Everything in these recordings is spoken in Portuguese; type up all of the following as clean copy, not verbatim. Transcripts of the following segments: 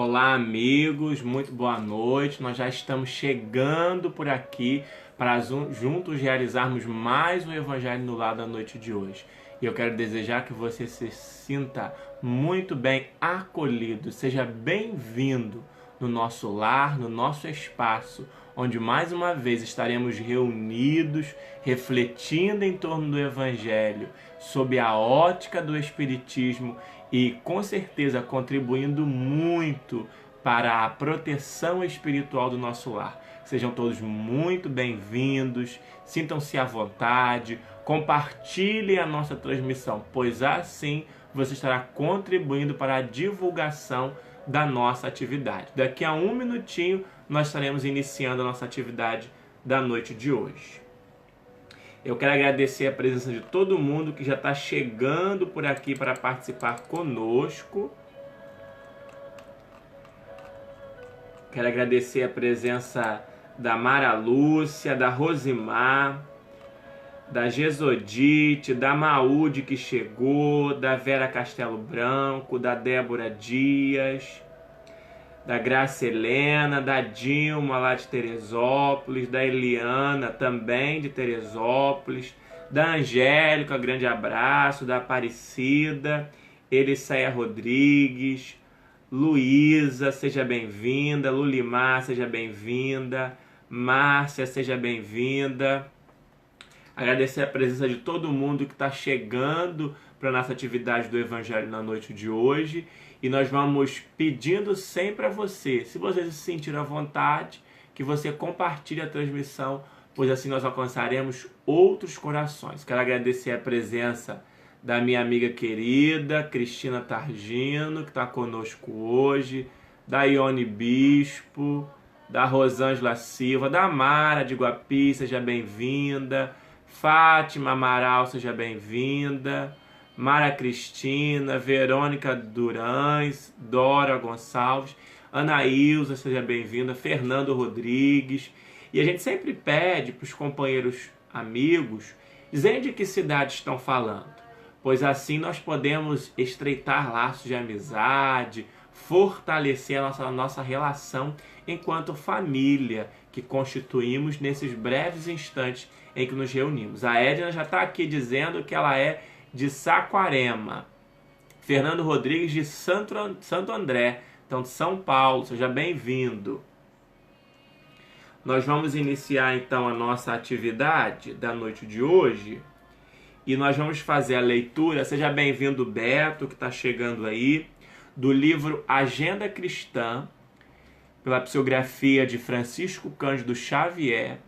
Olá, amigos, muito boa noite. Nós já estamos chegando por aqui para juntos realizarmos mais um Evangelho no Lar da noite de hoje. E eu quero desejar que você se sinta muito bem acolhido, seja bem-vindo no nosso lar, no nosso espaço, onde mais uma vez estaremos reunidos, refletindo em torno do Evangelho, sob a ótica do Espiritismo e com certeza contribuindo muito para a proteção espiritual do nosso lar. Sejam todos muito bem-vindos, sintam-se à vontade, compartilhem a nossa transmissão, pois assim você estará contribuindo para a divulgação da nossa atividade. Daqui a um minutinho nós estaremos iniciando a nossa atividade da noite de hoje. Eu quero agradecer a presença de todo mundo que já está chegando por aqui para participar conosco. Quero agradecer a presença da Mara Lúcia, da Rosimar, da Gesodite, da Maúde que chegou, da Vera Castelo Branco, da Débora Dias, da Graça Helena, da Dilma lá de Teresópolis, da Eliana também de Teresópolis, da Angélica, grande abraço, da Aparecida, Elisseia Rodrigues, Luísa, seja bem-vinda, Lulimar, seja bem-vinda, Márcia, seja bem-vinda. Agradecer a presença de todo mundo que está chegando para a nossa atividade do Evangelho na noite de hoje. E nós vamos pedindo sempre a você, se você se sentir à vontade, que você compartilhe a transmissão, pois assim nós alcançaremos outros corações. Quero agradecer a presença da minha amiga querida, Cristina Targino, que está conosco hoje, da Ione Bispo, da Rosângela Silva, da Mara de Guapi, seja bem-vinda, Fátima Amaral, seja bem-vinda, Mara Cristina, Verônica Durães, Dora Gonçalves, Anaílza, seja bem-vinda, Fernando Rodrigues. E a gente sempre pede para os companheiros amigos dizerem de que cidade estão falando, pois assim nós podemos estreitar laços de amizade, fortalecer a nossa relação enquanto família que constituímos nesses breves instantes em que nos reunimos. A Edna já está aqui dizendo que ela é de Saquarema. Fernando Rodrigues de Santo André, então de São Paulo, seja bem-vindo. Nós vamos iniciar então a nossa atividade da noite de hoje e nós vamos fazer a leitura, seja bem-vindo Beto, que está chegando aí, do livro Agenda Cristã, pela psicografia de Francisco Cândido Xavier,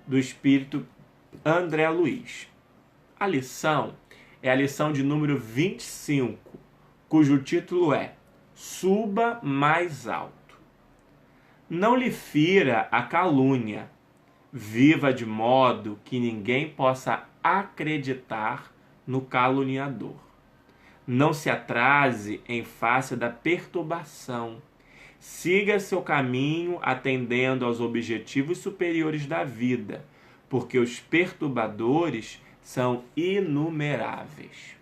do espírito André Luiz. A lição é a lição de número 25, cujo título é Suba mais alto. Não lhe fira a calúnia, viva de modo que ninguém possa acreditar no caluniador. Não se atrase em face da perturbação. Siga seu caminho atendendo aos objetivos superiores da vida, porque os perturbadores são inumeráveis.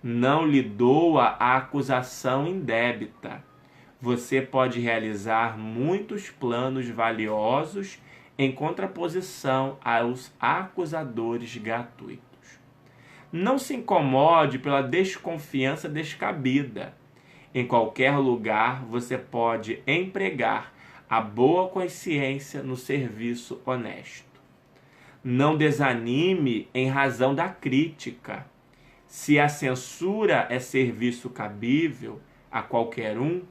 Não lhe doa a acusação indébita. Você pode realizar muitos planos valiosos em contraposição aos acusadores gratuitos. Não se incomode pela desconfiança descabida. Em qualquer lugar você pode empregar a boa consciência no serviço honesto. Não desanime em razão da crítica. Se a censura é serviço cabível a qualquer um,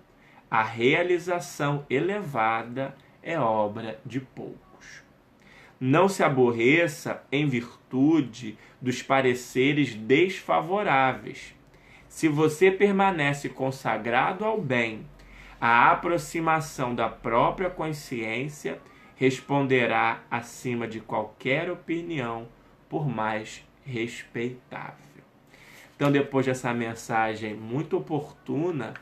a realização elevada é obra de poucos. Não se aborreça em virtude dos pareceres desfavoráveis. Se você permanece consagrado ao bem, a aproximação da própria consciência responderá acima de qualquer opinião, por mais respeitável. Então, depois dessa mensagem muito oportuna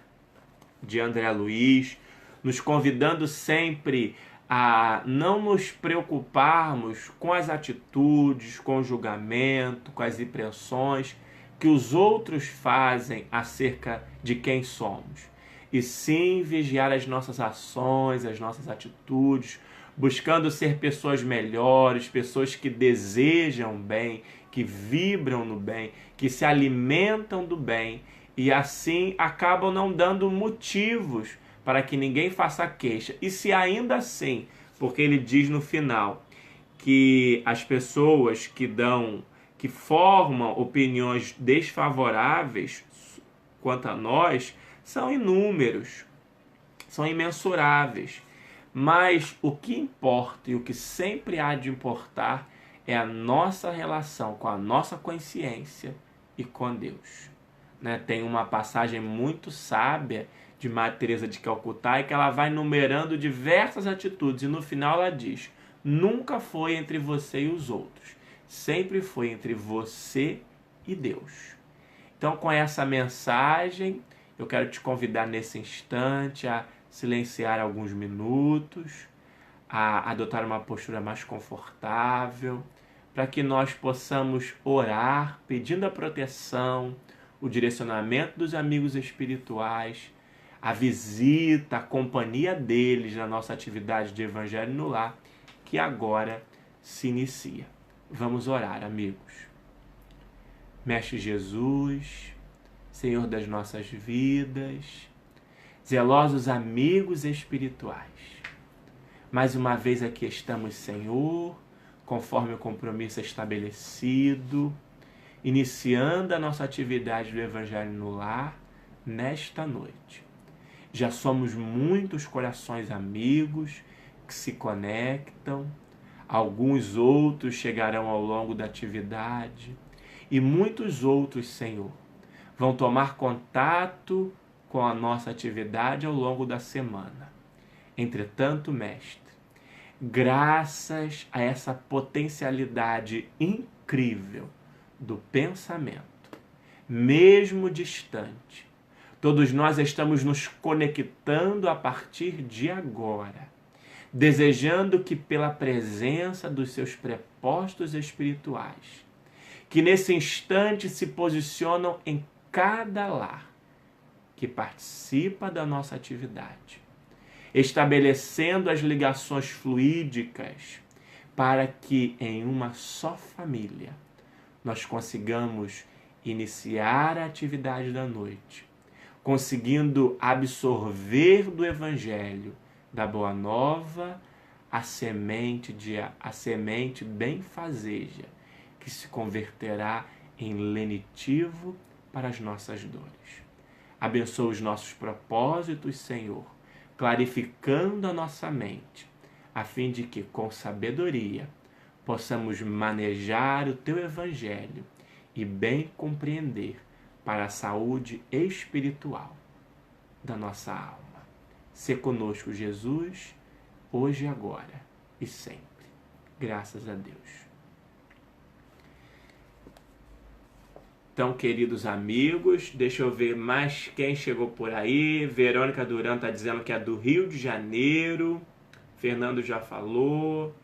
de André Luiz, nos convidando sempre a não nos preocuparmos com as atitudes, com o julgamento, com as impressões que os outros fazem acerca de quem somos, e sim vigiar as nossas ações, as nossas atitudes, buscando ser pessoas melhores, pessoas que desejam bem, que vibram no bem, que se alimentam do bem e assim acabam não dando motivos para que ninguém faça queixa. E se ainda assim, porque ele diz no final que as pessoas que formam opiniões desfavoráveis quanto a nós são inúmeros, são imensuráveis. Mas o que importa e o que sempre há de importar é a nossa relação com a nossa consciência e com Deus. Né? Tem uma passagem muito sábia de Madre Teresa de Calcutá, que ela vai numerando diversas atitudes e no final ela diz: nunca foi entre você e os outros, sempre foi entre você e Deus. Então, com essa mensagem, eu quero te convidar nesse instante a silenciar alguns minutos, a adotar uma postura mais confortável, para que nós possamos orar pedindo a proteção, o direcionamento dos amigos espirituais, a visita, a companhia deles na nossa atividade de Evangelho no Lar, que agora se inicia. Vamos orar, amigos. Mestre Jesus, Senhor das nossas vidas, zelosos amigos espirituais, mais uma vez aqui estamos, Senhor, conforme o compromisso estabelecido, iniciando a nossa atividade do Evangelho no Lar nesta noite. Já somos muitos corações amigos que se conectam, alguns outros chegarão ao longo da atividade e muitos outros, Senhor, vão tomar contato com a nossa atividade ao longo da semana. Entretanto, Mestre, graças a essa potencialidade incrível do pensamento, mesmo distante, todos nós estamos nos conectando a partir de agora, desejando que pela presença dos seus prepostos espirituais, que nesse instante se posicionam em cada lar que participa da nossa atividade, estabelecendo as ligações fluídicas para que em uma só família nós consigamos iniciar a atividade da noite, conseguindo absorver do Evangelho, da Boa Nova, a semente benfazeja, que se converterá em lenitivo para as nossas dores. Abençoa os nossos propósitos, Senhor, clarificando a nossa mente, a fim de que, com sabedoria, possamos manejar o Teu Evangelho e bem compreender para a saúde espiritual da nossa alma. Sê conosco, Jesus, hoje e agora e sempre. Graças a Deus. Então, queridos amigos, deixa eu ver mais quem chegou por aí. Verônica Duran está dizendo que é do Rio de Janeiro. Fernando já falou.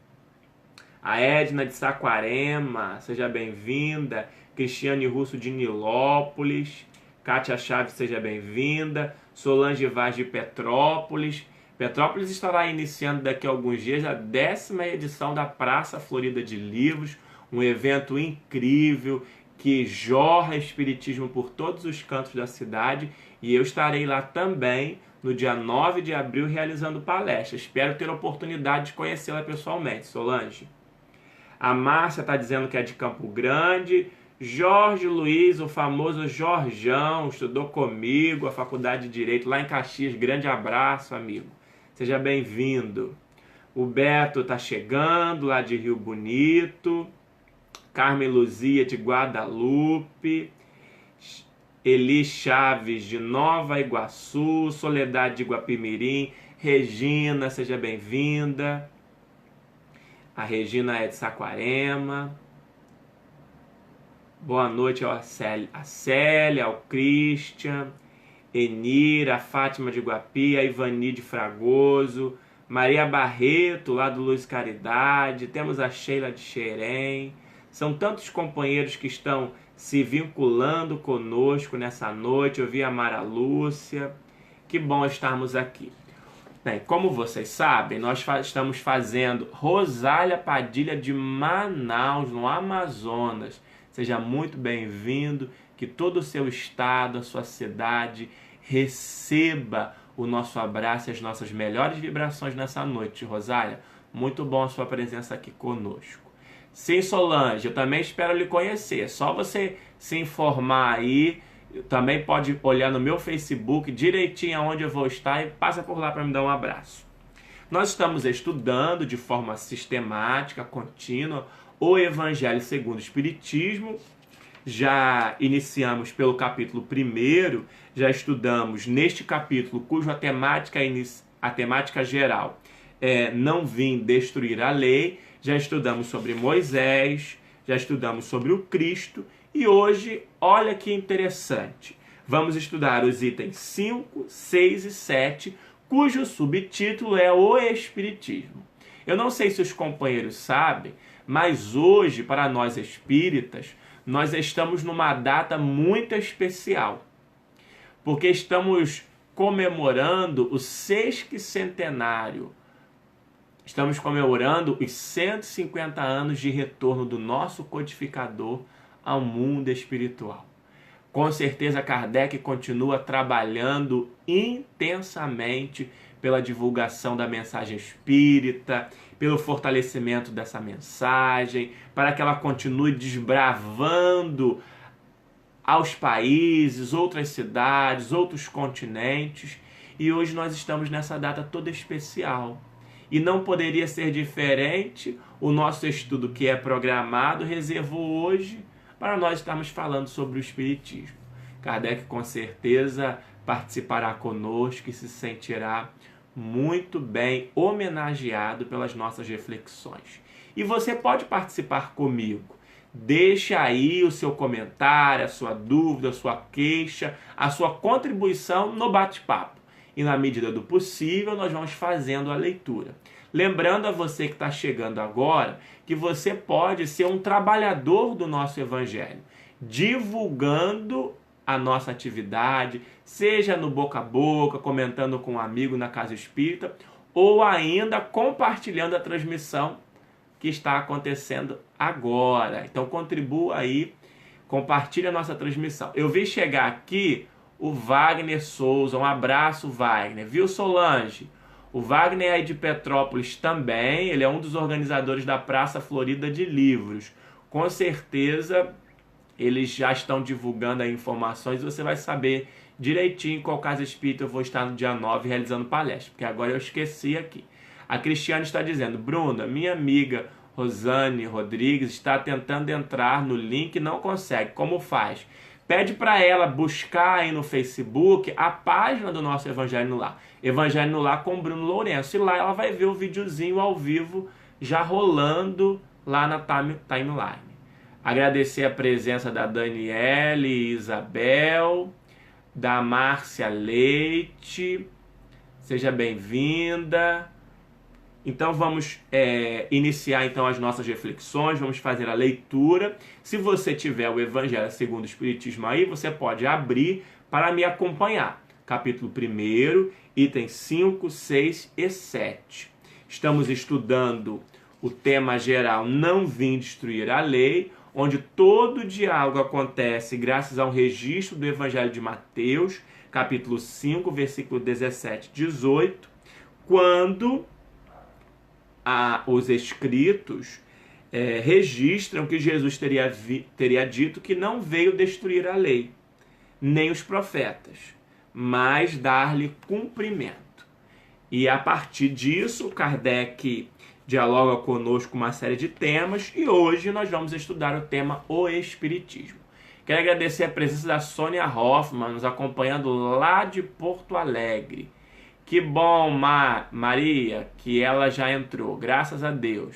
A Edna de Saquarema, seja bem-vinda. Cristiane Russo de Nilópolis. Kátia Chaves, seja bem-vinda. Solange Vaz de Petrópolis. Petrópolis estará iniciando daqui a alguns dias a 10ª edição da Praça Florida de Livros, um evento incrível que jorra espiritismo por todos os cantos da cidade, e eu estarei lá também no dia 9 de abril realizando palestra. Espero ter a oportunidade de conhecê-la pessoalmente, Solange. A Márcia está dizendo que é de Campo Grande. Jorge Luiz, o famoso Jorjão, estudou comigo a Faculdade de Direito lá em Caxias. Grande abraço, amigo. Seja bem-vindo. O Beto está chegando lá de Rio Bonito. Carmen Luzia de Guadalupe. Eli Chaves de Nova Iguaçu. Soledade de Guapimirim. Regina, seja bem-vinda. A Regina é de Saquarema. Boa noite a Célia, ao Christian, Enira, a Fátima de Guapi, a Ivani de Fragoso, Maria Barreto, lá do Luz Caridade, temos a Sheila de Xerém. São tantos companheiros que estão se vinculando conosco nessa noite. Eu vi a Mara Lúcia, Que bom estarmos aqui. Bem, como vocês sabem, nós estamos fazendo Rosália Padilha de Manaus, no Amazonas. Seja muito bem-vindo, que todo o seu estado, a sua cidade, receba o nosso abraço e as nossas melhores vibrações nessa noite, Rosália. Muito bom a sua presença aqui conosco. Sim, Solange, eu também espero lhe conhecer. É só você se informar aí. Também pode olhar no meu Facebook direitinho aonde eu vou estar e passa por lá para me dar um abraço. Nós estamos estudando de forma sistemática, contínua, o Evangelho segundo o Espiritismo. Já iniciamos pelo capítulo 1, já estudamos neste capítulo, cuja a temática geral é não vim destruir a lei. Já estudamos sobre Moisés, já estudamos sobre o Cristo. E hoje, olha que interessante, vamos estudar os itens 5, 6 e 7, cujo subtítulo é o Espiritismo. Eu não sei se os companheiros sabem, mas hoje, para nós espíritas, nós estamos numa data muito especial, porque estamos comemorando o 6º Estamos comemorando os 150 anos de retorno do nosso codificador ao mundo espiritual. Com certeza Kardec continua trabalhando intensamente pela divulgação da mensagem espírita, pelo fortalecimento dessa mensagem, para que ela continue desbravando aos países, outras cidades, outros continentes. E hoje nós estamos nessa data toda especial. E não poderia ser diferente, o nosso estudo que é programado reservou hoje para nós estarmos falando sobre o Espiritismo. Kardec com certeza participará conosco e se sentirá muito bem homenageado pelas nossas reflexões. E você pode participar comigo. Deixe aí o seu comentário, a sua dúvida, a sua queixa, a sua contribuição no bate-papo. E na medida do possível nós vamos fazendo a leitura. Lembrando a você que está chegando agora que você pode ser um trabalhador do nosso Evangelho, divulgando a nossa atividade, seja no boca a boca, comentando com um amigo na Casa Espírita, ou ainda compartilhando a transmissão que está acontecendo agora. Então contribua aí, compartilhe a nossa transmissão. Eu vi chegar aqui o Wagner Souza, um abraço, Wagner. Viu, Solange? O Wagner é aí de Petrópolis também, ele é um dos organizadores da Praça Florida de Livros. Com certeza eles já estão divulgando aí informações e você vai saber direitinho em qual casa espírita eu vou estar no dia 9 realizando palestra, porque agora eu esqueci aqui. A Cristiane está dizendo: Bruna, minha amiga Rosane Rodrigues está tentando entrar no link e não consegue. Como faz? Pede para ela buscar aí no Facebook a página do nosso Evangelho no Lar. Evangelho no Lar com Bruno Lourenço. E lá ela vai ver o videozinho ao vivo já rolando lá na timeline. Agradecer a presença da Daniele Isabel, da Márcia Leite. Seja bem-vinda. Então vamos iniciar então as nossas reflexões, vamos fazer a leitura. Se você tiver o Evangelho segundo o Espiritismo aí, você pode abrir para me acompanhar. Capítulo 1, itens 5, 6 e 7. Estamos estudando o tema geral Não Vim Destruir a Lei, onde todo o diálogo acontece graças ao registro do Evangelho de Mateus, capítulo 5, versículo 17 e 18, quando os escritos registram que Jesus teria dito que não veio destruir a lei, nem os profetas, mas dar-lhe cumprimento. E a partir disso, Kardec dialoga conosco uma série de temas e hoje nós vamos estudar o tema O Espiritismo. Quero agradecer a presença da Sônia Hoffmann, nos acompanhando lá de Porto Alegre. Que bom, Maria, que ela já entrou, graças a Deus.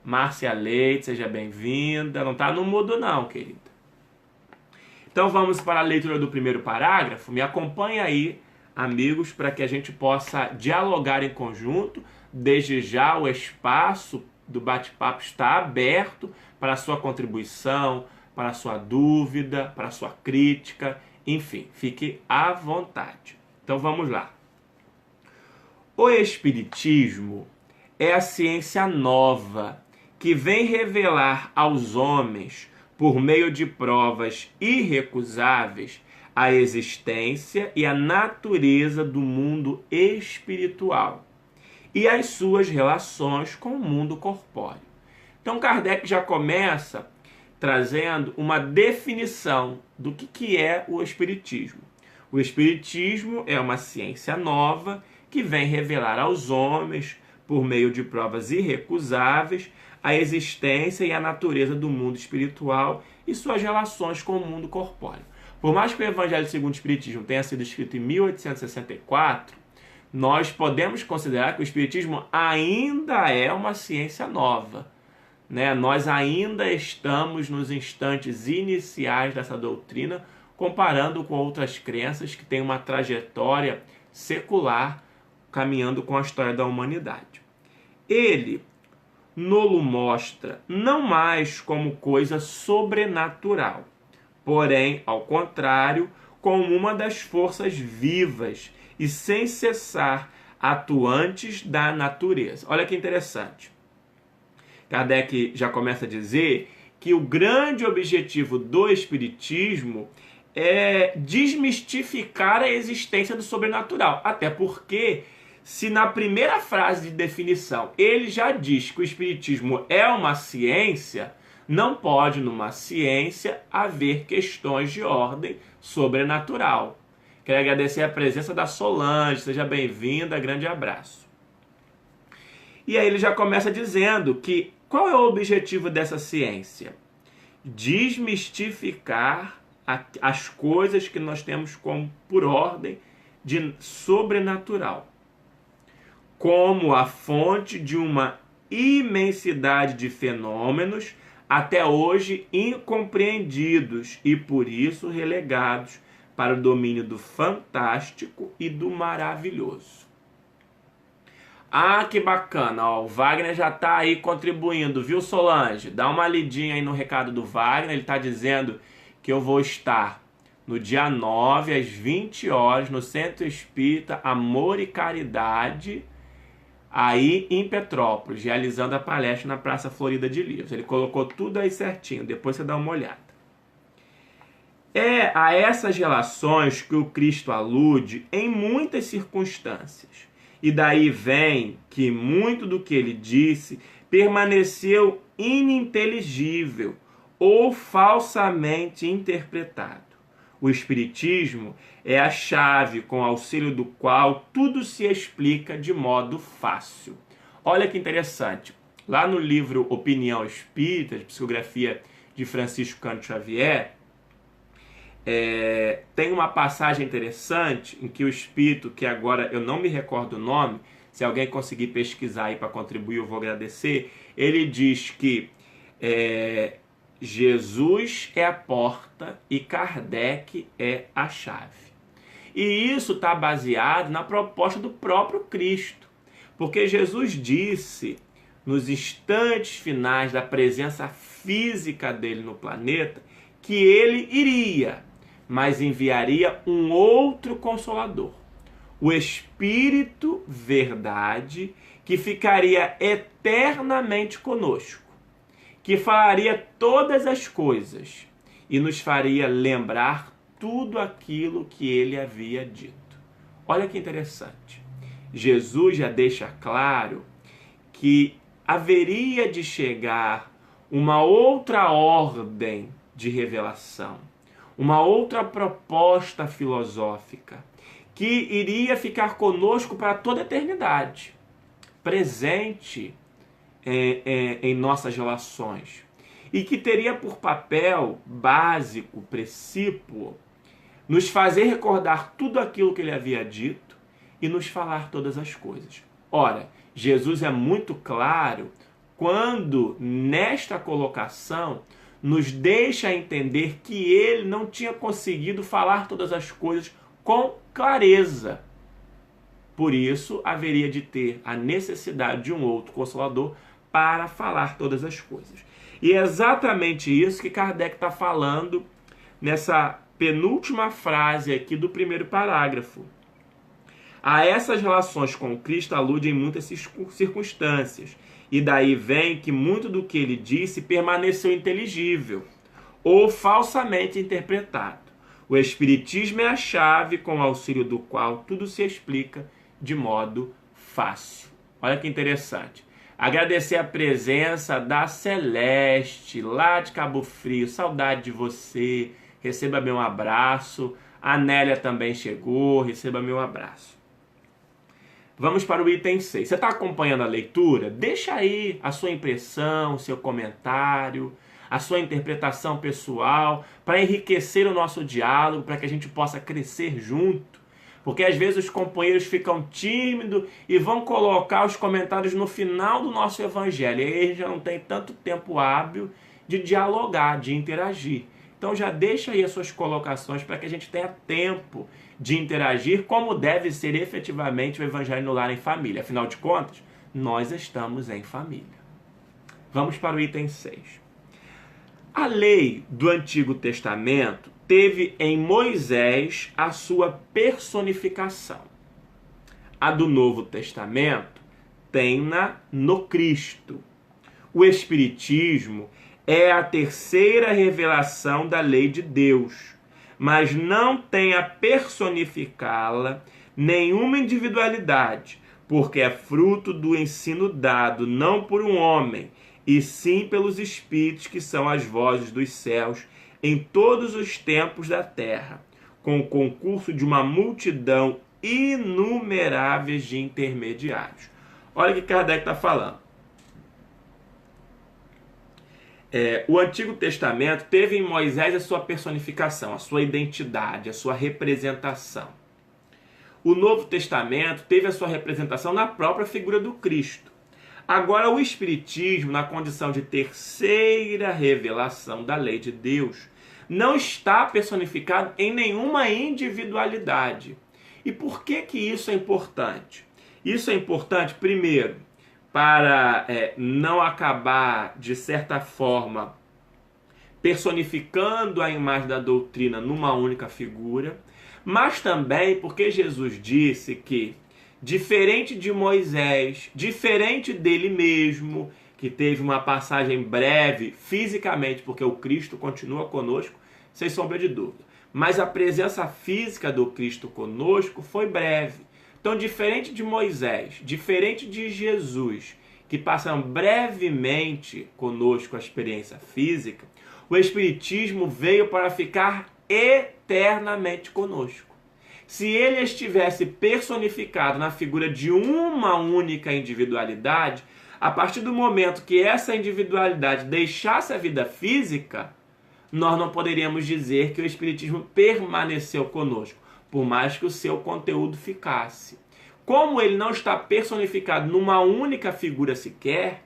Márcia Leite, seja bem-vinda. Não está no mudo não, querida. Então vamos para a leitura do primeiro parágrafo. Me acompanha aí, amigos, para que a gente possa dialogar em conjunto. Desde já o espaço do bate-papo está aberto para a sua contribuição, para a sua dúvida, para a sua crítica. Enfim, fique à vontade. Então vamos lá. O Espiritismo é a ciência nova que vem revelar aos homens, por meio de provas irrecusáveis, a existência e a natureza do mundo espiritual e as suas relações com o mundo corpóreo. Então Kardec já começa trazendo uma definição do que é o Espiritismo. O Espiritismo é uma ciência nova que vem revelar aos homens, por meio de provas irrecusáveis, a existência e a natureza do mundo espiritual e suas relações com o mundo corpóreo. Por mais que o Evangelho segundo o Espiritismo tenha sido escrito em 1864, nós podemos considerar que o Espiritismo ainda é uma ciência nova, né? Nós ainda estamos nos instantes iniciais dessa doutrina, comparando com outras crenças que têm uma trajetória secular caminhando com a história da humanidade. Ele nos mostra não mais como coisa sobrenatural, porém, ao contrário, como uma das forças vivas e sem cessar atuantes da natureza. Olha que interessante. Kardec já começa a dizer que o grande objetivo do Espiritismo é desmistificar a existência do sobrenatural. Até porque, se na primeira frase de definição ele já diz que o Espiritismo é uma ciência, não pode numa ciência haver questões de ordem sobrenatural. Quero agradecer a presença da Solange, seja bem-vinda, grande abraço. E aí ele já começa dizendo que qual é o objetivo dessa ciência? Desmistificar as coisas que nós temos como por ordem de sobrenatural, como a fonte de uma imensidade de fenômenos até hoje incompreendidos e por isso relegados para o domínio do fantástico e do maravilhoso. Ah, que bacana, ó, o Wagner já está aí contribuindo, viu, Solange? Dá uma lidinha aí no recado do Wagner, ele está dizendo que eu vou estar no dia 9, às 20 horas, no Centro Espírita Amor e Caridade, aí em Petrópolis, realizando a palestra na Praça Florida de Livros. Ele colocou tudo aí certinho, depois você dá uma olhada. É a essas relações que o Cristo alude em muitas circunstâncias. E daí vem que muito do que ele disse permaneceu ininteligível ou falsamente interpretado. O Espiritismo é a chave com auxílio do qual tudo se explica de modo fácil. Olha que interessante. Lá no livro Opinião Espírita, de psicografia de Francisco Cândido Xavier, tem uma passagem interessante em que o Espírito, que agora eu não me recordo o nome, se alguém conseguir pesquisar aí para contribuir, eu vou agradecer, ele diz que Jesus é a porta e Kardec é a chave. E isso está baseado na proposta do próprio Cristo, porque Jesus disse, nos instantes finais da presença física dele no planeta, que ele iria, mas enviaria um outro Consolador, o Espírito Verdade, que ficaria eternamente conosco, que falaria todas as coisas e nos faria lembrar tudo aquilo que ele havia dito. Olha que interessante. Jesus já deixa claro que haveria de chegar uma outra ordem de revelação, uma outra proposta filosófica, que iria ficar conosco para toda a eternidade, presente em nossas relações, e que teria por papel básico, precípuo, nos fazer recordar tudo aquilo que ele havia dito e nos falar todas as coisas. Ora, Jesus é muito claro quando, nesta colocação, nos deixa entender que ele não tinha conseguido falar todas as coisas com clareza. Por isso, haveria de ter a necessidade de um outro Consolador para falar todas as coisas. E é exatamente isso que Kardec está falando nessa penúltima frase aqui do primeiro parágrafo. A essas relações com Cristo alude em muitas circunstâncias, e daí vem que muito do que ele disse permaneceu inteligível ou falsamente interpretado. O Espiritismo é a chave com o auxílio do qual tudo se explica de modo fácil. Olha que interessante. Agradecer a presença da Celeste, lá de Cabo Frio. Saudade de você. Receba meu abraço. A Nélia também chegou. Receba meu abraço. Vamos para o item 6. Você está acompanhando a leitura? Deixa aí a sua impressão, o seu comentário, a sua interpretação pessoal, para enriquecer o nosso diálogo, para que a gente possa crescer junto. Porque às vezes os companheiros ficam tímidos e vão colocar os comentários no final do nosso evangelho. E aí a gente já não tem tanto tempo hábil de dialogar, de interagir. Então já deixa aí as suas colocações para que a gente tenha tempo de interagir como deve ser efetivamente o Evangelho no Lar em Família. Afinal de contas, nós estamos em família. Vamos para o item 6. A lei do Antigo Testamento teve em Moisés a sua personificação. A do Novo Testamento tem-na no Cristo. O Espiritismo é a terceira revelação da lei de Deus, mas não tem a personificá-la nenhuma individualidade, porque é fruto do ensino dado não por um homem, e sim pelos Espíritos que são as vozes dos céus em todos os tempos da terra, com o concurso de uma multidão inumeráveis de intermediários. Olha o que Kardec está falando. O Antigo Testamento teve em Moisés a sua personificação, a sua identidade, a sua representação. O Novo Testamento teve a sua representação na própria figura do Cristo. Agora, o Espiritismo, na condição de terceira revelação da lei de Deus, não está personificado em nenhuma individualidade. E por que isso é importante? Isso é importante, primeiro, para não acabar, de certa forma, personificando a imagem da doutrina numa única figura, mas também porque Jesus disse que, diferente de Moisés, diferente dele mesmo, que teve uma passagem breve fisicamente, porque o Cristo continua conosco, sem sombra de dúvida, mas a presença física do Cristo conosco foi breve. Então, diferente de Moisés, diferente de Jesus, que passam brevemente conosco a experiência física, o Espiritismo veio para ficar eternamente conosco. Se ele estivesse personificado na figura de uma única individualidade, a partir do momento que essa individualidade deixasse a vida física, nós não poderíamos dizer que o Espiritismo permaneceu conosco, por mais que o seu conteúdo ficasse. Como ele não está personificado numa única figura sequer,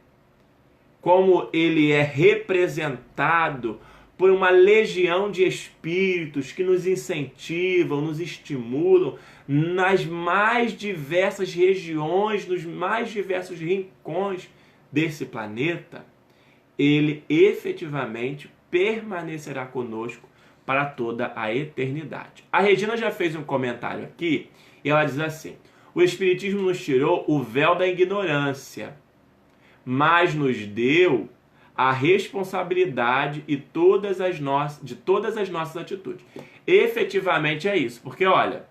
como ele é representado por uma legião de espíritos que nos incentivam, nos estimulam nas mais diversas regiões, nos mais diversos rincões desse planeta, ele efetivamente permanecerá conosco para toda a eternidade. A Regina já fez um comentário aqui e ela diz assim: o Espiritismo nos tirou o véu da ignorância, mas nos deu a responsabilidade de todas as nossas atitudes. Efetivamente é isso, porque olha,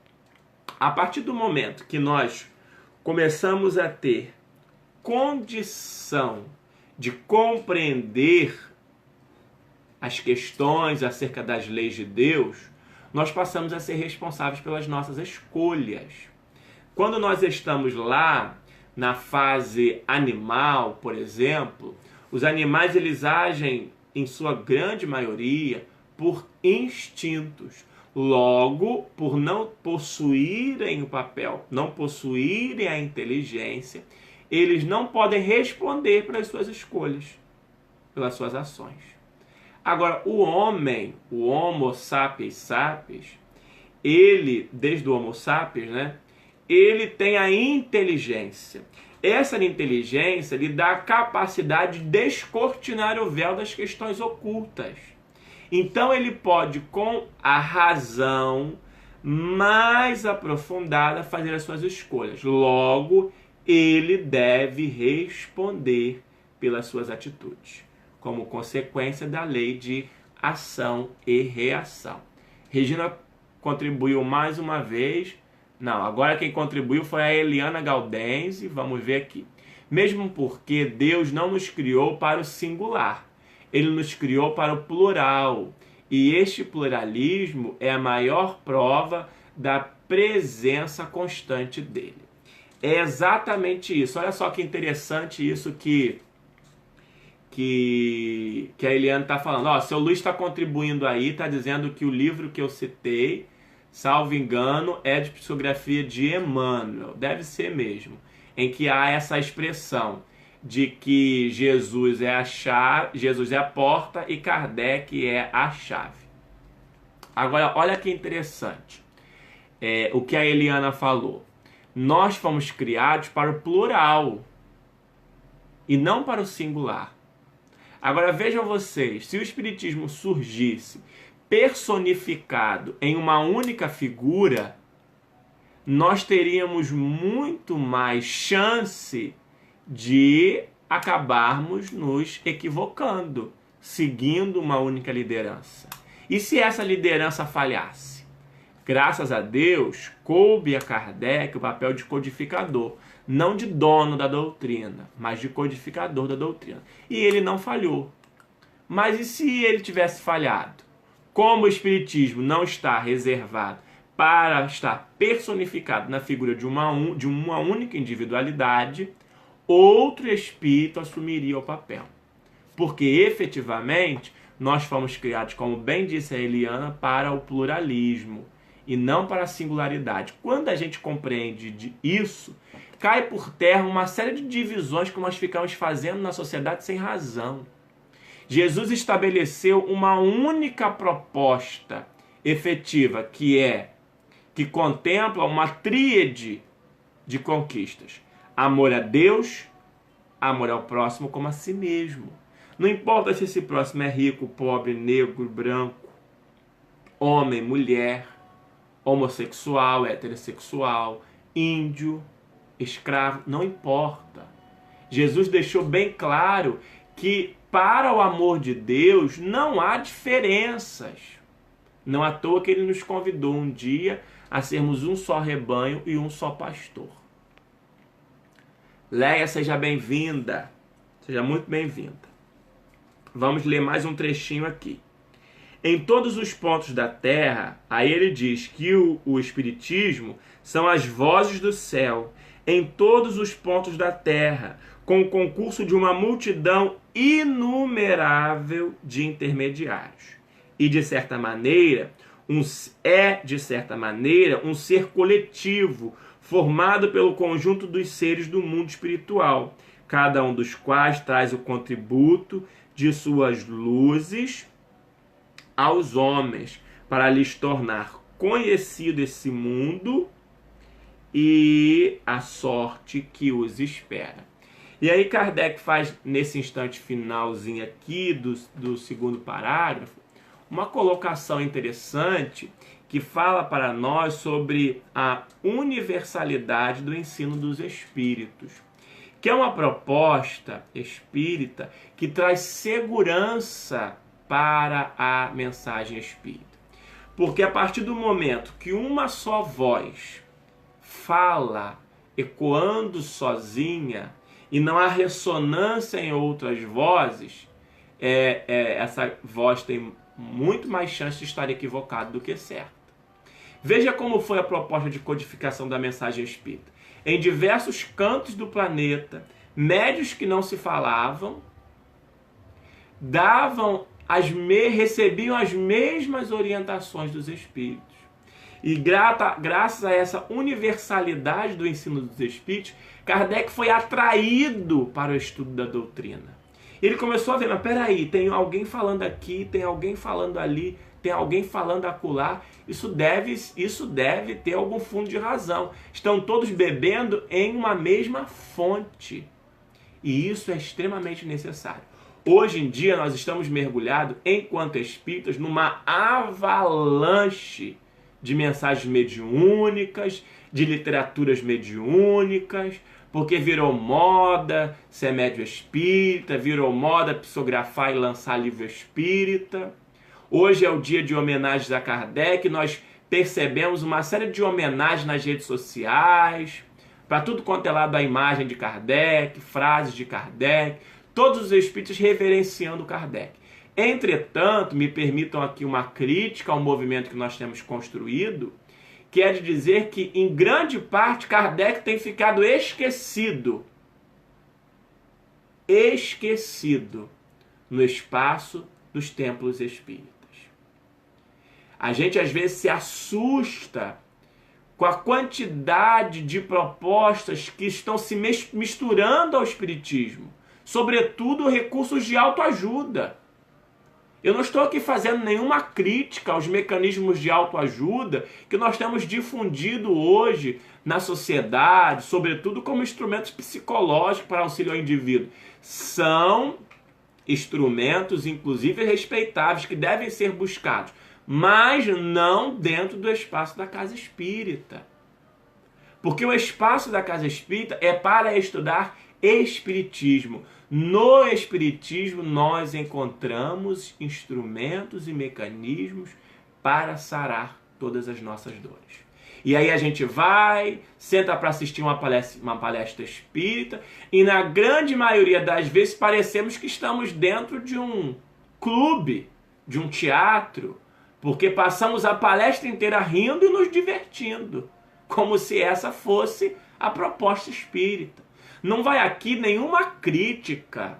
a partir do momento que nós começamos a ter condição de compreender as questões acerca das leis de Deus, nós passamos a ser responsáveis pelas nossas escolhas. Quando nós estamos lá na fase animal, por exemplo, os animais eles agem, em sua grande maioria, por instintos. Logo, por não possuírem o papel, não possuírem a inteligência, eles não podem responder pelas suas escolhas, pelas suas ações. Agora, o homem, o Homo sapiens sapiens, ele, desde o Homo sapiens, né, ele tem a inteligência. Essa inteligência lhe dá a capacidade de descortinar o véu das questões ocultas. Então ele pode, com a razão, mais aprofundada a fazer as suas escolhas. Logo, ele deve responder pelas suas atitudes, como consequência da lei de ação e reação. Regina contribuiu mais uma vez. Não, agora quem contribuiu foi a Eliana Galdense. Vamos ver aqui. Mesmo porque Deus não nos criou para o singular, Ele nos criou para o plural. E este pluralismo é a maior prova da presença constante dele. É exatamente isso. Olha só que interessante isso que a Eliane está falando. Ó, seu Luiz está contribuindo aí, está dizendo que o livro que eu citei, salvo engano, é de psicografia de Emmanuel. Deve ser mesmo. Em que há essa expressão de que Jesus é a chave, Jesus é a porta e Kardec é a chave. Agora, olha que interessante o que a Eliana falou. Nós fomos criados para o plural e não para o singular. Agora vejam vocês, se o Espiritismo surgisse personificado em uma única figura, nós teríamos muito mais chance de acabarmos nos equivocando, seguindo uma única liderança. E se essa liderança falhasse? Graças a Deus, coube a Kardec o papel de codificador, não de dono da doutrina, mas de codificador da doutrina. E ele não falhou. Mas e se ele tivesse falhado? Como o Espiritismo não está reservado para estar personificado na figura de uma única individualidade, outro espírito assumiria o papel. Porque, efetivamente, nós fomos criados, como bem disse a Eliana, para o pluralismo e não para a singularidade. Quando a gente compreende isso, cai por terra uma série de divisões que nós ficamos fazendo na sociedade sem razão. Jesus estabeleceu uma única proposta efetiva, que contempla uma tríade de conquistas: amor a Deus, amor ao próximo como a si mesmo. Não importa se esse próximo é rico, pobre, negro, branco, homem, mulher, homossexual, heterossexual, índio, escravo, não importa. Jesus deixou bem claro que para o amor de Deus não há diferenças. Não à toa que ele nos convidou um dia a sermos um só rebanho e um só pastor. Leia, seja bem-vinda. Seja muito bem-vinda. Vamos ler mais um trechinho aqui. Em todos os pontos da terra, aí ele diz que o Espiritismo são as vozes do céu, em todos os pontos da terra, com o concurso de uma multidão inumerável de intermediários. E, de certa maneira, um ser coletivo, formado pelo conjunto dos seres do mundo espiritual, cada um dos quais traz o contributo de suas luzes aos homens, para lhes tornar conhecido esse mundo e a sorte que os espera. E aí Kardec faz, nesse instante finalzinho aqui do segundo parágrafo, uma colocação interessante que fala para nós sobre a universalidade do ensino dos espíritos, que é uma proposta espírita que traz segurança para a mensagem espírita. Porque a partir do momento que uma só voz fala ecoando sozinha e não há ressonância em outras vozes, essa voz tem muito mais chance de estar equivocada do que certa. Veja como foi a proposta de codificação da mensagem espírita. Em diversos cantos do planeta, médios que não se falavam recebiam as mesmas orientações dos espíritos. E graças a essa universalidade do ensino dos espíritos, Kardec foi atraído para o estudo da doutrina. Ele começou a ver, mas peraí, tem alguém falando aqui, tem alguém falando ali, tem alguém falando acolá. Isso deve ter algum fundo de razão. Estão todos bebendo em uma mesma fonte. E isso é extremamente necessário. Hoje em dia nós estamos mergulhados, enquanto espíritas, numa avalanche de mensagens mediúnicas, de literaturas mediúnicas, porque virou moda ser médium espírita, virou moda psicografar e lançar livro espírita. Hoje é o dia de homenagens a Kardec, nós percebemos uma série de homenagens nas redes sociais, para tudo quanto é lado a imagem de Kardec, frases de Kardec, todos os espíritos reverenciando Kardec. Entretanto, me permitam aqui uma crítica ao movimento que nós temos construído, que é de dizer que, em grande parte, Kardec tem ficado esquecido no espaço dos templos espíritas. A gente, às vezes, se assusta com a quantidade de propostas que estão se misturando ao espiritismo, sobretudo recursos de autoajuda. Eu não estou aqui fazendo nenhuma crítica aos mecanismos de autoajuda que nós temos difundido hoje na sociedade, sobretudo como instrumentos psicológicos para auxílio ao indivíduo. São instrumentos, inclusive, respeitáveis, que devem ser buscados, mas não dentro do espaço da casa espírita. Porque o espaço da casa espírita é para estudar espiritismo. No espiritismo nós encontramos instrumentos e mecanismos para sarar todas as nossas dores. E aí a gente vai, senta para assistir uma palestra espírita, e na grande maioria das vezes parecemos que estamos dentro de um clube, de um teatro, porque passamos a palestra inteira rindo e nos divertindo, como se essa fosse a proposta espírita. Não vai aqui nenhuma crítica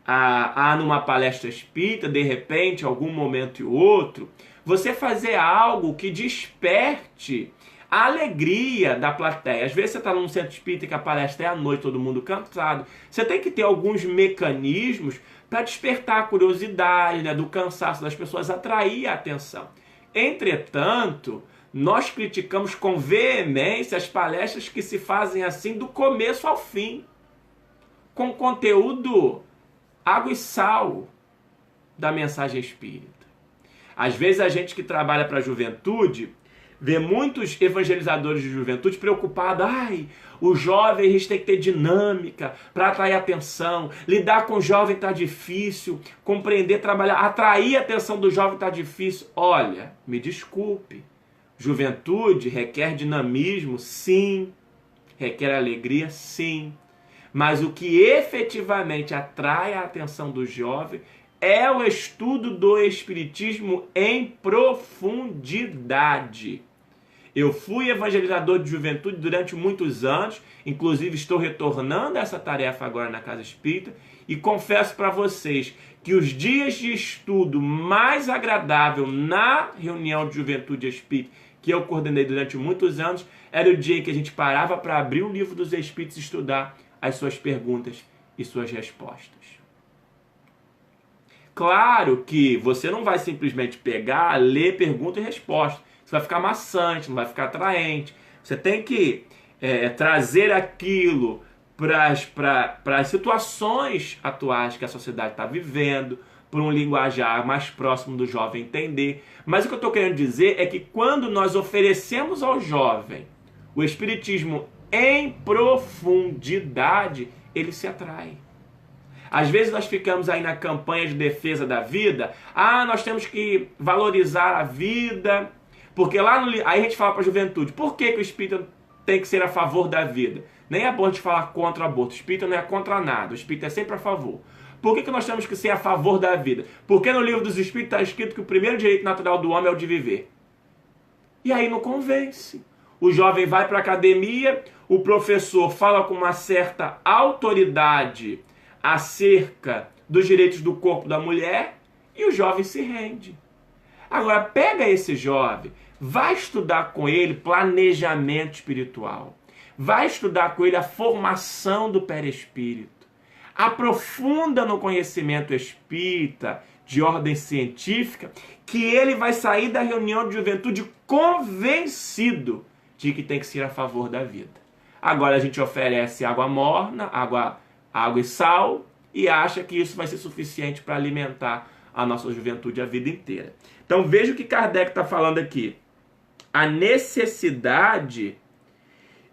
a numa palestra espírita, de repente, algum momento e outro, você fazer algo que desperte a alegria da plateia. Às vezes você está num centro espírita que a palestra é à noite, todo mundo cansado. Você tem que ter alguns mecanismos para despertar a curiosidade, né, do cansaço das pessoas, atrair a atenção. Entretanto, nós criticamos com veemência as palestras que se fazem assim do começo ao fim, com conteúdo água e sal da mensagem espírita. Às vezes a gente que trabalha para a juventude vê muitos evangelizadores de juventude preocupados. O jovem, a gente tem que ter dinâmica para atrair atenção. Lidar com o jovem está difícil. Compreender, trabalhar, atrair a atenção do jovem está difícil. Olha, me desculpe. Juventude requer dinamismo, sim. Requer alegria, sim. Mas o que efetivamente atrai a atenção do jovem é o estudo do espiritismo em profundidade. Eu fui evangelizador de juventude durante muitos anos, inclusive estou retornando a essa tarefa agora na Casa Espírita, e confesso para vocês que os dias de estudo mais agradável na reunião de juventude espírita que eu coordenei durante muitos anos era o dia em que a gente parava para abrir o livro dos Espíritos e estudar as suas perguntas e suas respostas. Claro que você não vai simplesmente pegar, ler pergunta e resposta. Isso vai ficar maçante, não vai ficar atraente. Você tem que trazer aquilo para as situações atuais que a sociedade está vivendo, por um linguajar mais próximo do jovem entender. Mas o que eu estou querendo dizer é que quando nós oferecemos ao jovem o espiritismo em profundidade, ele se atrai. Às vezes nós ficamos aí na campanha de defesa da vida. Nós temos que valorizar a vida, porque lá no... Aí a gente fala para a juventude, por que o espírita tem que ser a favor da vida? Nem é bom a gente falar contra o aborto. O espírita não é contra nada, o espírita é sempre a favor. Por que nós temos que ser a favor da vida? Porque no livro dos Espíritos está escrito que o primeiro direito natural do homem é o de viver. E aí não convence. O jovem vai para a academia, o professor fala com uma certa autoridade acerca dos direitos do corpo da mulher e o jovem se rende. Agora, pega esse jovem, vai estudar com ele planejamento espiritual, vai estudar com ele a formação do perispírito, aprofunda no conhecimento espírita de ordem científica, que ele vai sair da reunião de juventude convencido de que tem que ser a favor da vida. Agora a gente oferece água morna, água e sal, e acha que isso vai ser suficiente para alimentar a nossa juventude a vida inteira. Então veja o que Kardec está falando aqui. A necessidade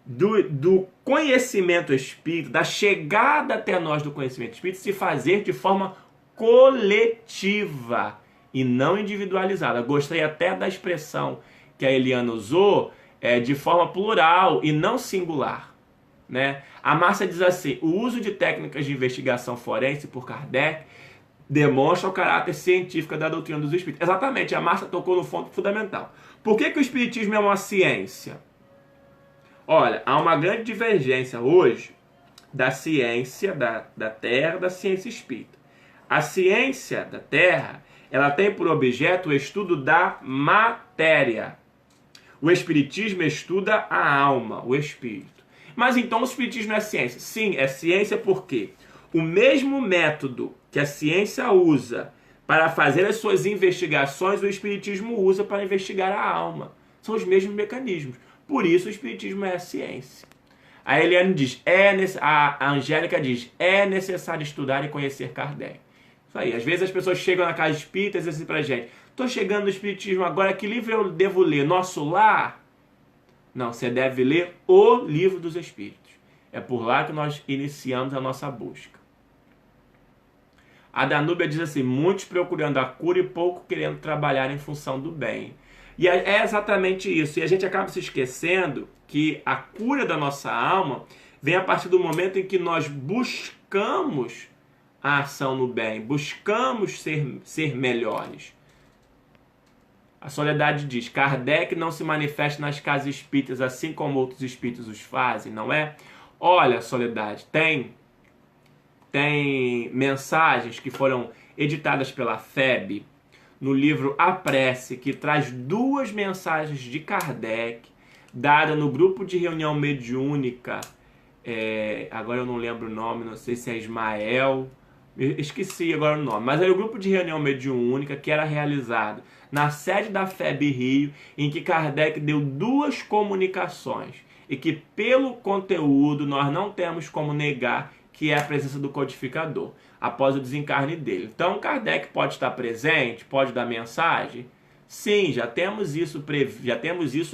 do conhecimento espírita, da chegada até nós do conhecimento espírita, se fazer de forma coletiva e não individualizada. Gostei até da expressão que a Eliana usou, de forma plural e não singular, né? A Márcia diz assim: o uso de técnicas de investigação forense por Kardec demonstra o caráter científico da doutrina dos espíritos. Exatamente, a Márcia tocou no ponto fundamental. Por que o espiritismo é uma ciência? Olha, há uma grande divergência hoje da ciência da Terra, da ciência espírita. A ciência da Terra, ela tem por objeto o estudo da matéria. O espiritismo estuda a alma, o espírito. Mas então o espiritismo é ciência? Sim, é ciência porque o mesmo método que a ciência usa para fazer as suas investigações, o espiritismo usa para investigar a alma. São os mesmos mecanismos. Por isso o espiritismo é a ciência. A Eliane diz, a Angélica diz, é necessário estudar e conhecer Kardec. Isso aí, às vezes as pessoas chegam na casa espírita e dizem assim pra gente: estou chegando no espiritismo agora, que livro eu devo ler? Nosso Lar? Não, você deve ler o Livro dos Espíritos. É por lá que nós iniciamos a nossa busca. A Danúbia diz assim: muitos procurando a cura e pouco querendo trabalhar em função do bem. E é exatamente isso. E a gente acaba se esquecendo que a cura da nossa alma vem a partir do momento em que nós buscamos a ação no bem, buscamos ser melhores. A Soledade diz: Kardec não se manifesta nas casas espíritas assim como outros espíritos os fazem, não é? Olha, Soledade, tem mensagens que foram editadas pela FEB no livro A Prece, que traz 2 mensagens de Kardec, dada no grupo de reunião mediúnica, agora eu não lembro o nome, não sei se é Ismael, esqueci agora o nome, mas era o grupo de reunião mediúnica que era realizado na sede da FEB Rio, em que Kardec deu 2 comunicações, e que pelo conteúdo nós não temos como negar que é a presença do codificador, após o desencarne dele. Então, Kardec pode estar presente, pode dar mensagem? Sim, já temos isso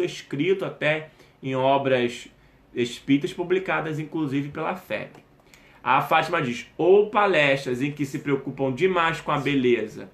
escrito até em obras espíritas publicadas, inclusive pela FEB. A Fátima diz: ou palestras em que se preocupam demais com a beleza.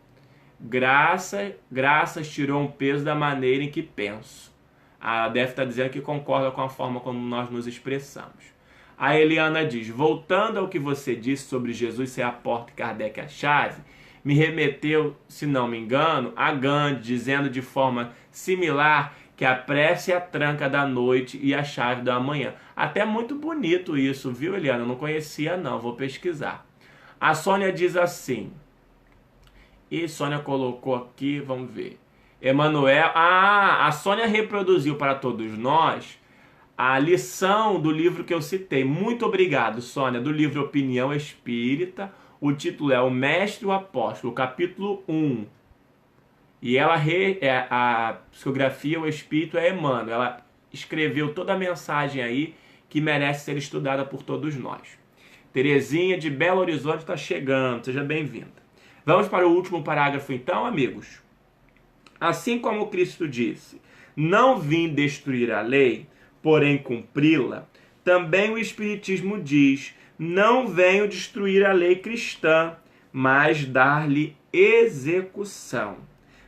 Graças tirou um peso da maneira em que penso. Ela deve estar dizendo que concorda com a forma como nós nos expressamos. A Eliana diz: voltando ao que você disse sobre Jesus ser a porta e Kardec a chave, me remeteu, se não me engano, a Gandhi, dizendo de forma similar que a prece é a tranca da noite e a chave da manhã. Até muito bonito isso, viu, Eliana? Eu não conhecia não, vou pesquisar. A Sônia diz assim, e Sônia colocou aqui, vamos ver. Emanuel, a Sônia reproduziu para todos nós a lição do livro que eu citei. Muito obrigado, Sônia, do livro Opinião Espírita. O título é O Mestre e o Apóstolo, capítulo 1. E ela, a psicografia, o Espírito é Emmanuel. Ela escreveu toda a mensagem aí que merece ser estudada por todos nós. Terezinha de Belo Horizonte está chegando, seja bem-vinda. Vamos para o último parágrafo então, amigos. Assim como Cristo disse, não vim destruir a lei, porém cumpri-la, também o Espiritismo diz, não venho destruir a lei cristã, mas dar-lhe execução.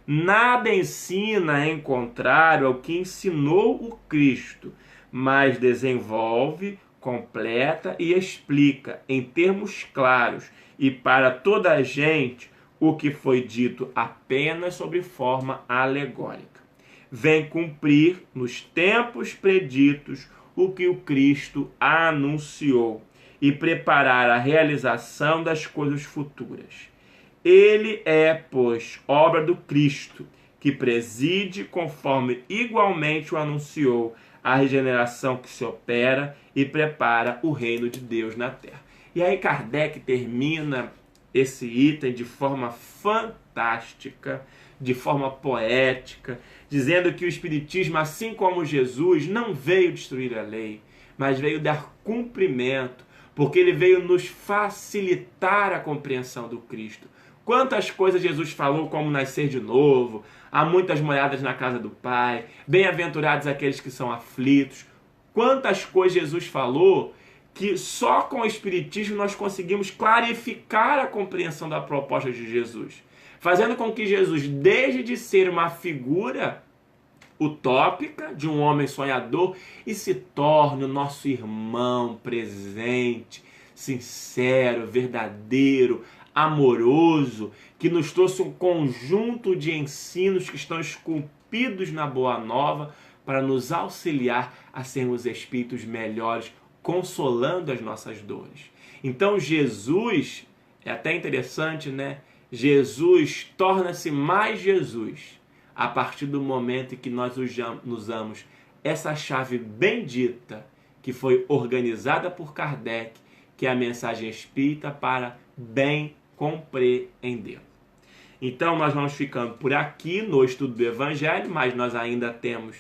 Nada ensina em contrário ao que ensinou o Cristo, mas desenvolve, completa e explica em termos claros e para toda a gente o que foi dito apenas sob forma alegórica. Vem cumprir nos tempos preditos o que o Cristo anunciou e preparar a realização das coisas futuras. Ele é, pois, obra do Cristo, que preside, conforme igualmente o anunciou, a regeneração que se opera e prepara o reino de Deus na terra. E aí Kardec termina esse item de forma fantástica, de forma poética, dizendo que o Espiritismo, assim como Jesus, não veio destruir a lei, mas veio dar cumprimento, porque ele veio nos facilitar a compreensão do Cristo. Quantas coisas Jesus falou, como nascer de novo, há muitas moradas na casa do Pai, bem-aventurados aqueles que são aflitos. Quantas coisas Jesus falou que só com o Espiritismo nós conseguimos clarificar a compreensão da proposta de Jesus, fazendo com que Jesus deixe de ser uma figura utópica de um homem sonhador e se torne o nosso irmão presente, sincero, verdadeiro, amoroso, que nos trouxe um conjunto de ensinos que estão esculpidos na Boa Nova para nos auxiliar a sermos espíritos melhores, consolando as nossas dores. Então Jesus, é até interessante, né? Jesus torna-se mais Jesus a partir do momento em que nós usamos essa chave bendita que foi organizada por Kardec, que é a mensagem espírita, para bem compreender. Então nós vamos ficando por aqui no estudo do Evangelho, mas nós ainda temos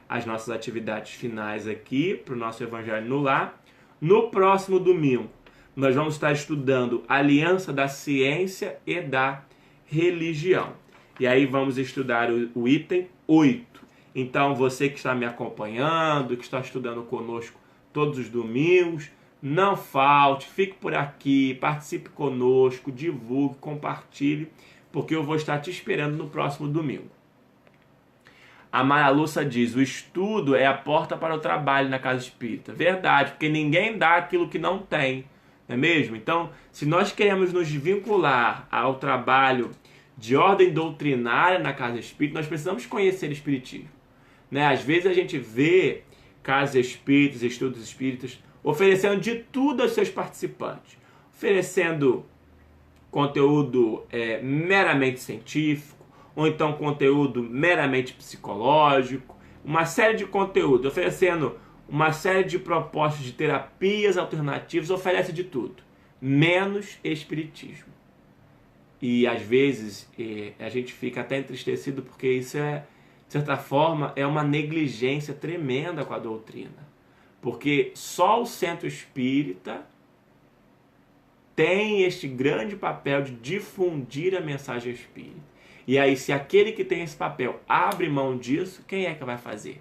as nossas atividades finais aqui para o nosso Evangelho no Lar. No próximo domingo, nós vamos estar estudando a aliança da ciência e da religião. E aí vamos estudar o item 8. Então você que está me acompanhando, que está estudando conosco todos os domingos, não falte, fique por aqui, participe conosco, divulgue, compartilhe, porque eu vou estar te esperando no próximo domingo. A Mara Lúcia diz, o estudo é a porta para o trabalho na casa espírita. Verdade, porque ninguém dá aquilo que não tem, não é mesmo? Então, se nós queremos nos vincular ao trabalho de ordem doutrinária na casa espírita, nós precisamos conhecer espiritismo, né? Às vezes a gente vê casas espíritas, estudos espíritas, oferecendo de tudo aos seus participantes, oferecendo conteúdo meramente científico, ou então conteúdo meramente psicológico, uma série de conteúdos, oferecendo uma série de propostas de terapias alternativas, oferece de tudo, menos espiritismo. E às vezes a gente fica até entristecido porque isso de certa forma, é uma negligência tremenda com a doutrina. Porque só o centro espírita tem este grande papel de difundir a mensagem espírita. E aí, se aquele que tem esse papel abre mão disso, quem é que vai fazer?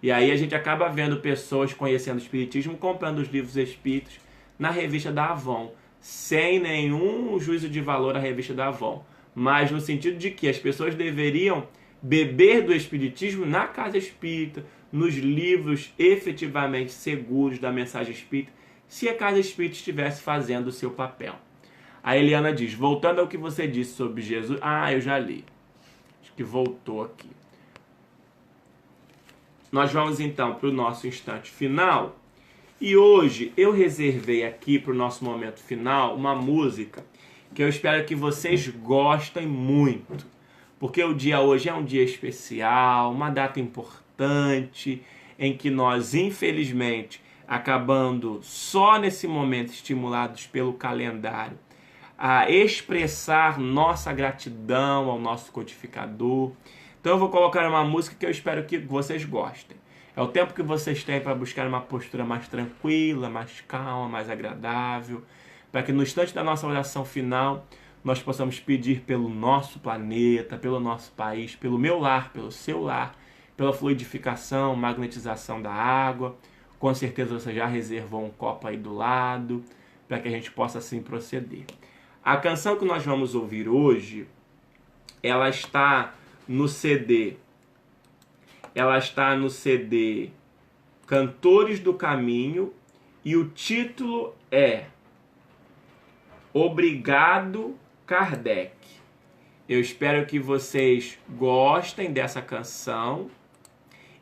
E aí a gente acaba vendo pessoas conhecendo o espiritismo, comprando os livros espíritos na revista da Avon, sem nenhum juízo de valor à revista da Avon, mas no sentido de que as pessoas deveriam beber do espiritismo na casa espírita, nos livros efetivamente seguros da mensagem espírita, se a casa espírita estivesse fazendo o seu papel. A Eliana diz, voltando ao que você disse sobre Jesus... eu já li. Acho que voltou aqui. Nós vamos então para o nosso instante final. E hoje eu reservei aqui para o nosso momento final uma música que eu espero que vocês gostem muito. Porque o dia hoje é um dia especial, uma data importante, em que nós, infelizmente, acabando só nesse momento estimulados pelo calendário, a expressar nossa gratidão ao nosso codificador. Então eu vou colocar uma música que eu espero que vocês gostem. É o tempo que vocês têm para buscar uma postura mais tranquila, mais calma, mais agradável, para que no instante da nossa oração final nós possamos pedir pelo nosso planeta, pelo nosso país, pelo meu lar, pelo seu lar, pela fluidificação, magnetização da água. Com certeza você já reservou um copo aí do lado, para que a gente possa assim proceder. A canção que nós vamos ouvir hoje, ela está no CD. Ela está no CD Cantores do Caminho e o título é Obrigado, Kardec. Eu espero que vocês gostem dessa canção.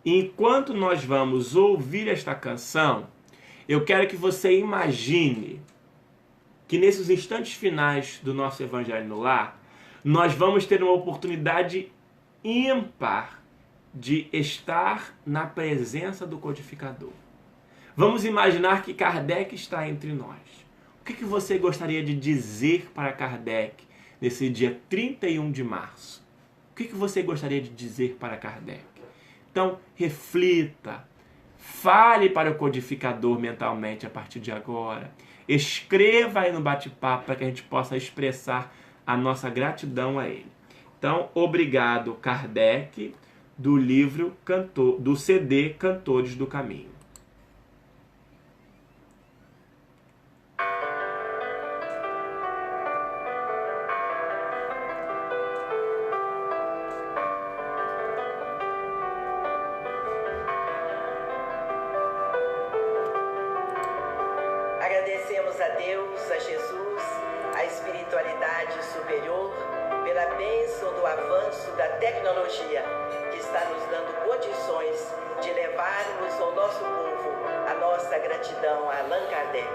Enquanto nós vamos ouvir esta canção, eu quero que você imagine que nesses instantes finais do nosso Evangelho no Lar, nós vamos ter uma oportunidade ímpar de estar na presença do codificador. Vamos imaginar que Kardec está entre nós. O que você gostaria de dizer para Kardec nesse dia 31 de março? O que você gostaria de dizer para Kardec? Então, reflita, fale para o codificador mentalmente a partir de agora. Escreva aí no bate-papo para que a gente possa expressar a nossa gratidão a ele. Então, obrigado, Kardec, do livro do CD Cantores do Caminho. Agradecemos a Deus, a Jesus, a espiritualidade superior, pela bênção do avanço da tecnologia, que está nos dando condições de levarmos ao nosso povo a nossa gratidão a Allan Kardec.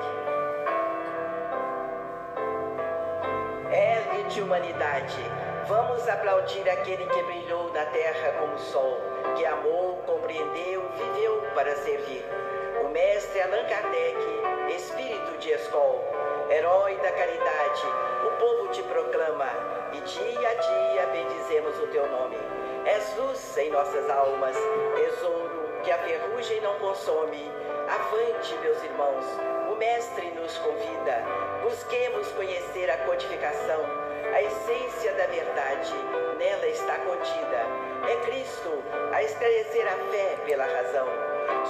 Ergue-te, humanidade, vamos aplaudir aquele que brilhou na terra como o sol, que amou, compreendeu, viveu para servir. O mestre Allan Kardec, espírito de escola, herói da caridade, o povo te proclama e dia a dia bendizemos o teu nome. És luz em nossas almas, tesouro que a ferrugem não consome. Avante, meus irmãos, o mestre nos convida. Busquemos conhecer a codificação, a essência da verdade, nela está contida. É Cristo a esclarecer a fé pela razão.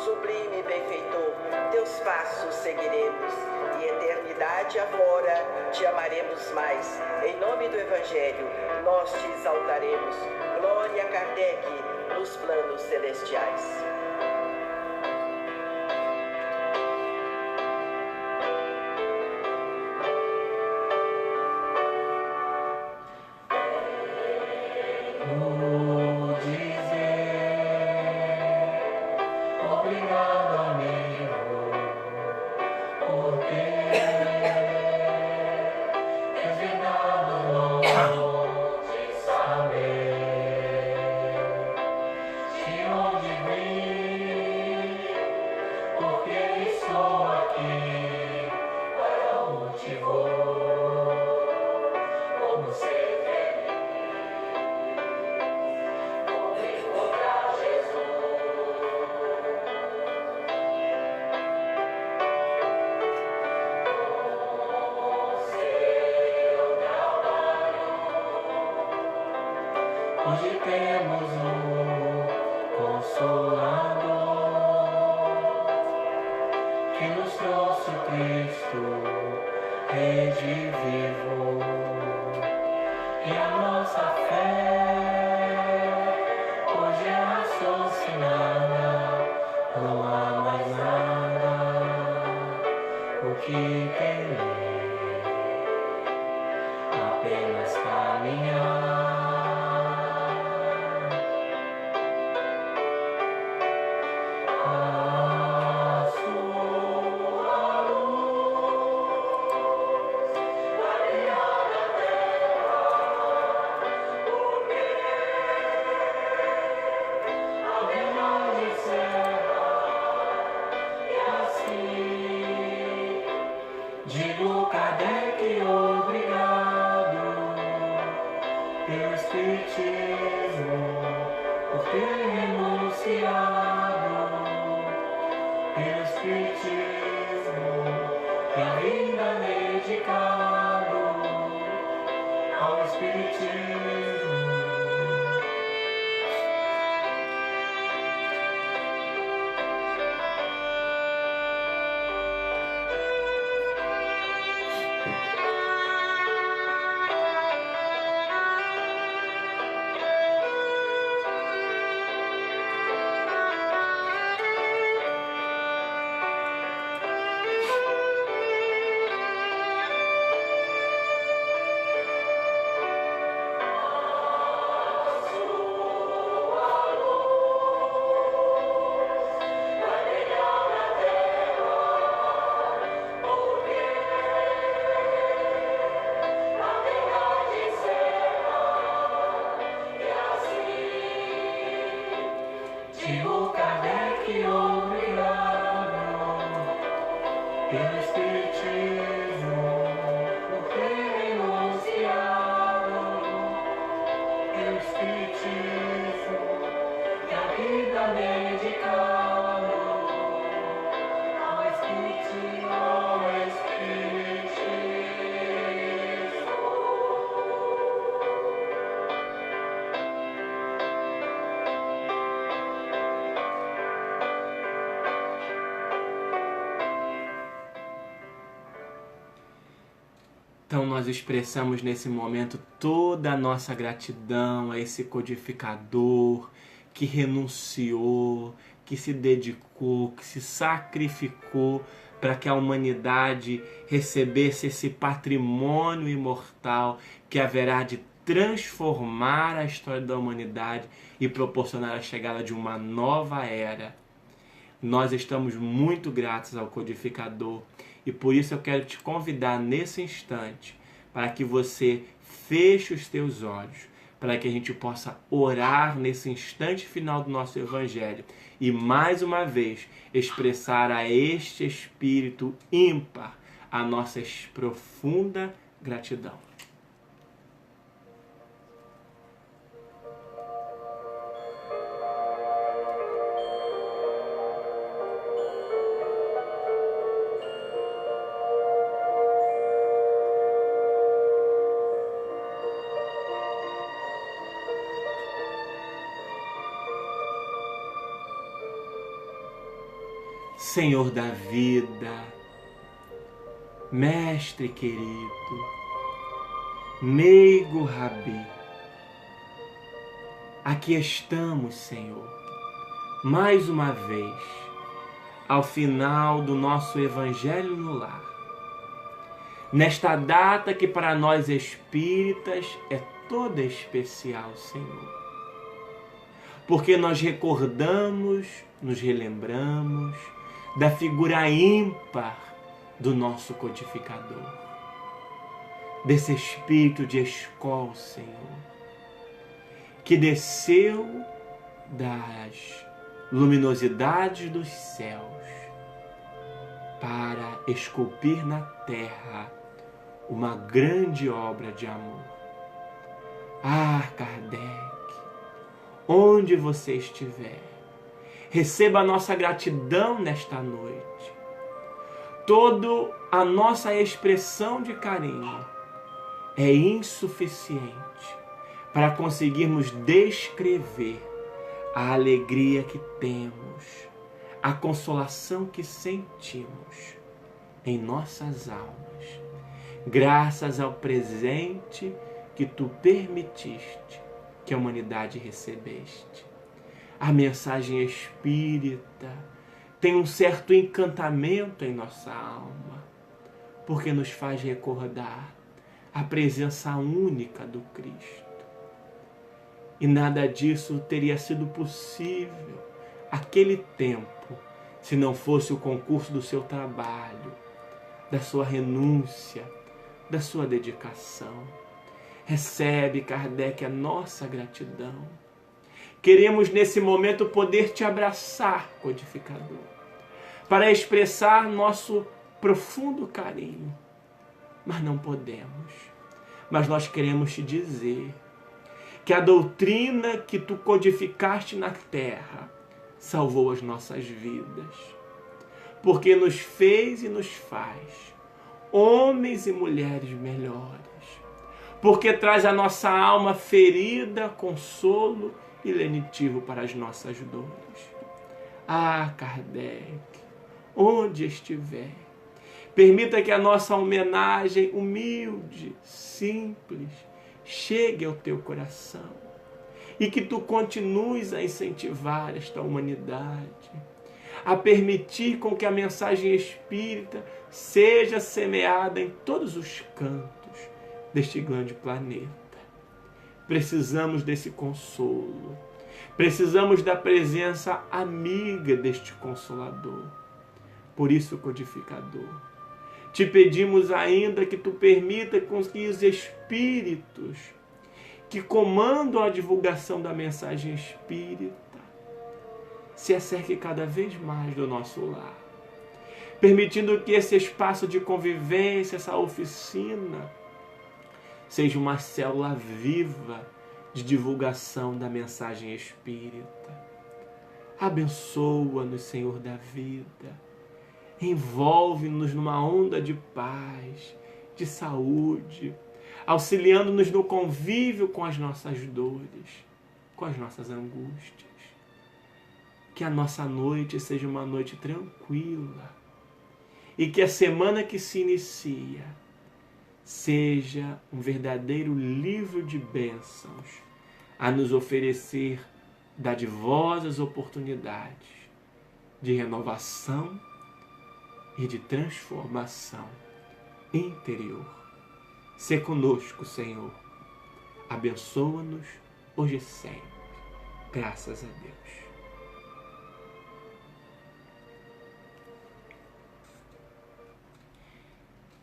Sublime benfeitor, teus passos seguiremos e eternidade afora te amaremos mais. Em nome do Evangelho, nós te exaltaremos. Glória a Kardec nos planos celestiais. Hoje temos um Consolador que nos trouxe o Cristo, Rede vivo, e a nossa fé hoje é raciocinada, não há mais nada o que temer, apenas caminhar. Digo Kardec, obrigado pelo Espiritismo, por ter renunciado, pelo Espiritismo, e a vida dedicado ao Espiritismo. Então nós expressamos nesse momento toda a nossa gratidão a esse codificador que renunciou, que se dedicou, que se sacrificou para que a humanidade recebesse esse patrimônio imortal que haverá de transformar a história da humanidade e proporcionar a chegada de uma nova era. Nós estamos muito gratos ao codificador e por isso eu quero te convidar nesse instante para que você feche os teus olhos, para que a gente possa orar nesse instante final do nosso Evangelho e mais uma vez expressar a este Espírito ímpar a nossa profunda gratidão. Senhor da vida, Mestre querido, meigo Rabi, aqui estamos, Senhor, mais uma vez, ao final do nosso Evangelho no Lar, nesta data que para nós espíritas é toda especial, Senhor, porque nós recordamos, nos relembramos da figura ímpar do nosso codificador, desse espírito de escola, Senhor, que desceu das luminosidades dos céus para esculpir na terra uma grande obra de amor. Ah, Kardec, onde você estiver, receba a nossa gratidão nesta noite. Toda a nossa expressão de carinho é insuficiente para conseguirmos descrever a alegria que temos, a consolação que sentimos em nossas almas, graças ao presente que tu permitiste que a humanidade recebeste. A mensagem espírita tem um certo encantamento em nossa alma, porque nos faz recordar a presença única do Cristo. E nada disso teria sido possível aquele tempo, se não fosse o concurso do seu trabalho, da sua renúncia, da sua dedicação. Recebe, Kardec, a nossa gratidão. Queremos nesse momento poder te abraçar, codificador, para expressar nosso profundo carinho, mas não podemos. Mas nós queremos te dizer que a doutrina que tu codificaste na terra salvou as nossas vidas, porque nos fez e nos faz homens e mulheres melhores, porque traz à nossa alma ferida, consolo e lenitivo para as nossas dores. Ah, Kardec, onde estiver, permita que a nossa homenagem humilde, simples, chegue ao teu coração e que tu continues a incentivar esta humanidade, a permitir com que a mensagem espírita seja semeada em todos os cantos deste grande planeta. Precisamos desse consolo, precisamos da presença amiga deste Consolador. Por isso, codificador, te pedimos ainda que tu permita com que os espíritos que comandam a divulgação da mensagem espírita se acerquem cada vez mais do nosso lar, permitindo que esse espaço de convivência, essa oficina, seja uma célula viva de divulgação da mensagem espírita. Abençoa-nos, Senhor da vida. Envolve-nos numa onda de paz, de saúde, auxiliando-nos no convívio com as nossas dores, com as nossas angústias. Que a nossa noite seja uma noite tranquila e que a semana que se inicia seja um verdadeiro livro de bênçãos a nos oferecer dadivosas oportunidades de renovação e de transformação interior. Sê conosco, Senhor. Abençoa-nos hoje e sempre. Graças a Deus.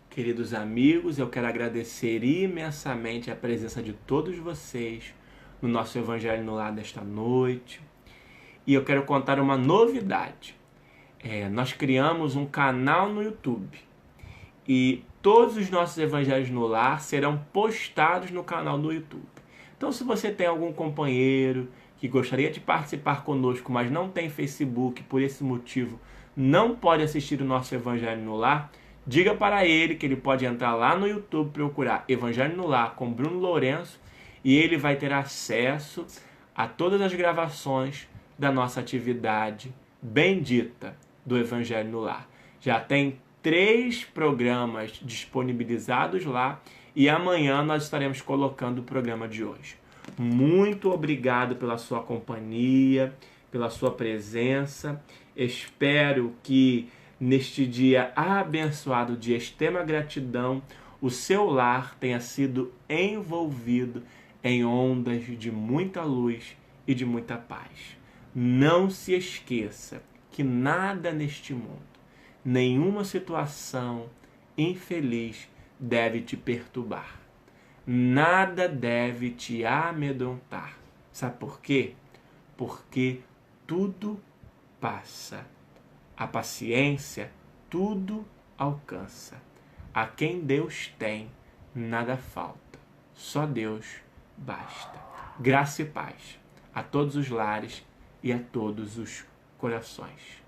Queridos amigos, eu quero agradecer imensamente a presença de todos vocês no nosso Evangelho no Lar desta noite. E eu quero contar uma novidade. Nós criamos um canal no YouTube e todos os nossos Evangelhos no Lar serão postados no canal do YouTube. Então, se você tem algum companheiro que gostaria de participar conosco, mas não tem Facebook, por esse motivo não pode assistir o nosso Evangelho no Lar, diga para ele que ele pode entrar lá no YouTube, procurar Evangelho no Lar com Bruno Lourenço e ele vai ter acesso a todas as gravações da nossa atividade bendita do Evangelho no Lar. Já tem 3 programas disponibilizados lá e amanhã nós estaremos colocando o programa de hoje. Muito obrigado pela sua companhia, pela sua presença. Espero que neste dia abençoado de extrema gratidão, o seu lar tenha sido envolvido em ondas de muita luz e de muita paz. Não se esqueça que nada neste mundo, nenhuma situação infeliz deve te perturbar. Nada deve te amedrontar. Sabe por quê? Porque tudo passa. A paciência tudo alcança. A quem Deus tem, nada falta. Só Deus basta. Graça e paz a todos os lares e a todos os corações.